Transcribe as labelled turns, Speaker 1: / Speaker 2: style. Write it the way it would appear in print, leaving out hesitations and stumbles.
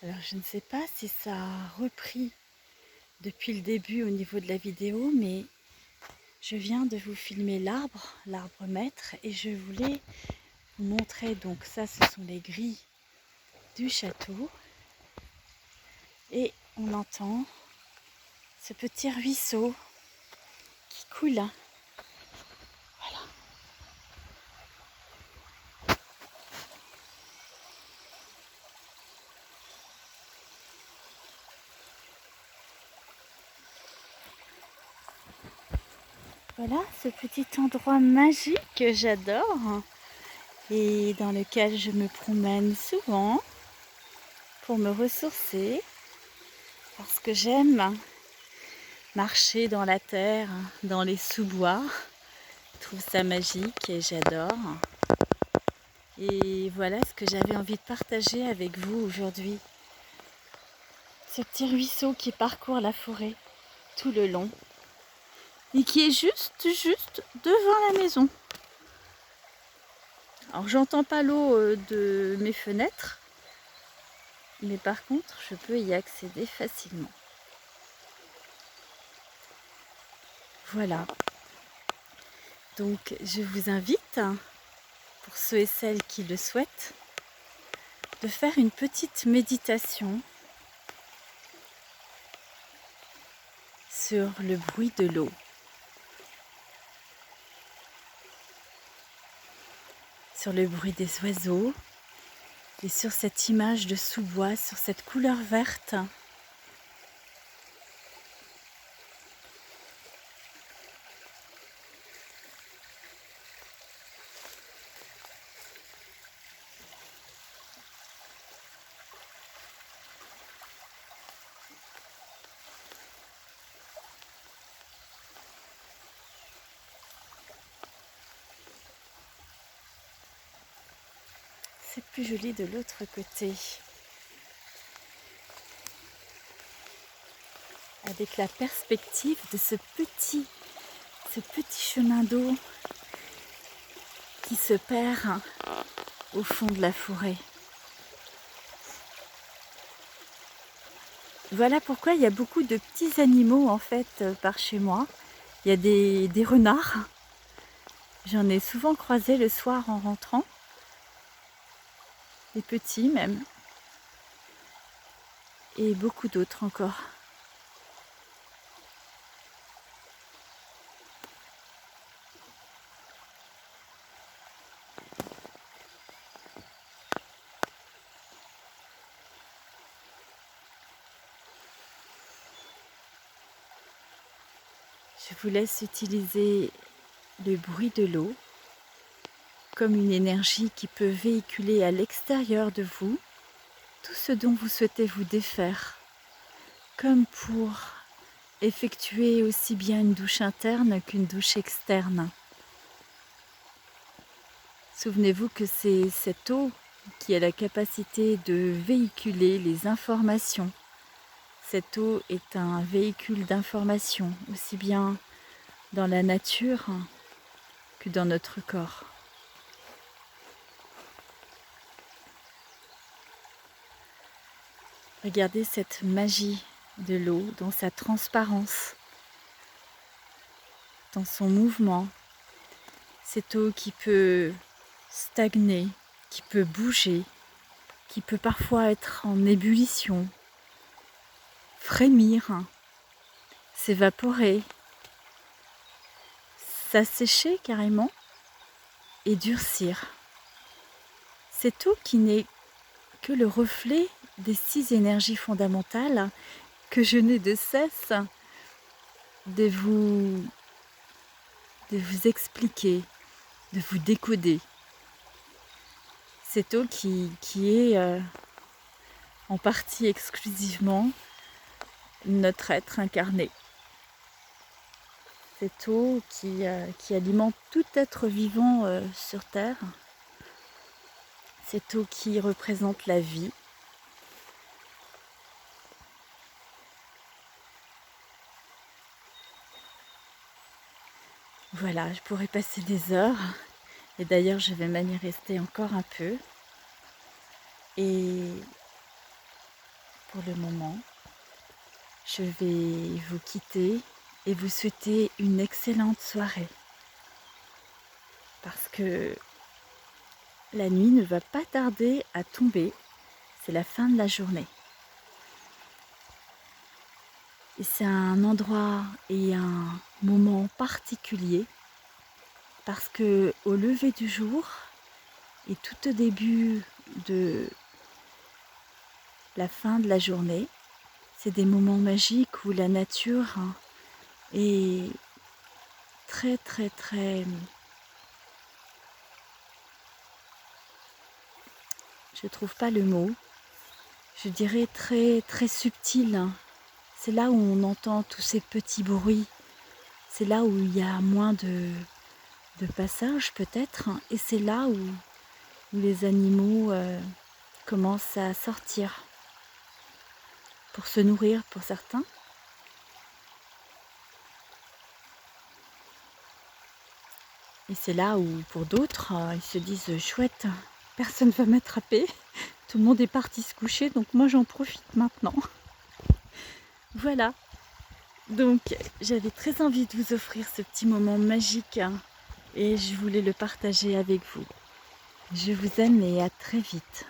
Speaker 1: Alors je ne sais pas si ça a repris depuis le début au niveau de la vidéo, mais je viens de vous filmer l'arbre maître, et je voulais vous montrer, donc ça ce sont les grilles du château, et on entend ce petit ruisseau qui coule. Voilà. Voilà ce petit endroit magique que j'adore et dans lequel je me promène souvent pour me ressourcer, parce que j'aime marcher dans la terre, dans les sous-bois. Je trouve ça magique et j'adore. Et voilà ce que j'avais envie de partager avec vous aujourd'hui. Ce petit ruisseau qui parcourt la forêt tout le long et qui est juste devant la maison. Alors j'entends pas l'eau de mes fenêtres, mais par contre je peux y accéder facilement. Voilà. Donc je vous invite, pour ceux et celles qui le souhaitent, de faire une petite méditation sur le bruit de l'eau. Sur le bruit des oiseaux et sur cette image de sous-bois, sur cette couleur verte. C'est plus joli de l'autre côté, avec la perspective de ce petit chemin d'eau qui se perd au fond de la forêt. Voilà pourquoi il y a beaucoup de petits animaux en fait par chez moi. Il y a des renards. J'en ai souvent croisé le soir en rentrant. Des petits même. Et beaucoup d'autres encore. Je vous laisse utiliser le bruit de l'eau comme une énergie qui peut véhiculer à l'extérieur de vous tout ce dont vous souhaitez vous défaire, comme pour effectuer aussi bien une douche interne qu'une douche externe. Souvenez-vous que c'est cette eau qui a la capacité de véhiculer les informations. Cette eau est un véhicule d'information, aussi bien dans la nature que dans notre corps. Regardez cette magie de l'eau dans sa transparence, dans son mouvement. Cette eau qui peut stagner, qui peut bouger, qui peut parfois être en ébullition, frémir, s'évaporer, s'assécher carrément et durcir. Cette eau qui n'est que le reflet des 6 énergies fondamentales que je n'ai de cesse de vous expliquer, de vous décoder. Cette eau qui est en partie exclusivement notre être incarné. Cette eau qui alimente tout être vivant sur Terre. Cette eau qui représente la vie. Voilà, je pourrais passer des heures. Et d'ailleurs, je vais m'y rester encore un peu. Et pour le moment. Je vais vous quitter et vous souhaiter une excellente soirée. Parce que la nuit ne va pas tarder à tomber. C'est la fin de la journée. Et c'est un endroit et un moment particulier parce que au lever du jour et tout au début de la fin de la journée, c'est des moments magiques où la nature est très très très, je trouve pas le mot, je dirais très très subtil. C'est là où on entend tous ces petits bruits, c'est là où il y a moins de passages peut-être, et c'est là où les animaux commencent à sortir pour se nourrir pour certains. Et c'est là où pour d'autres, ils se disent chouette, personne ne va m'attraper, tout le monde est parti se coucher, donc moi j'en profite maintenant. Voilà, donc j'avais très envie de vous offrir ce petit moment magique et je voulais le partager avec vous. Je vous aime et à très vite.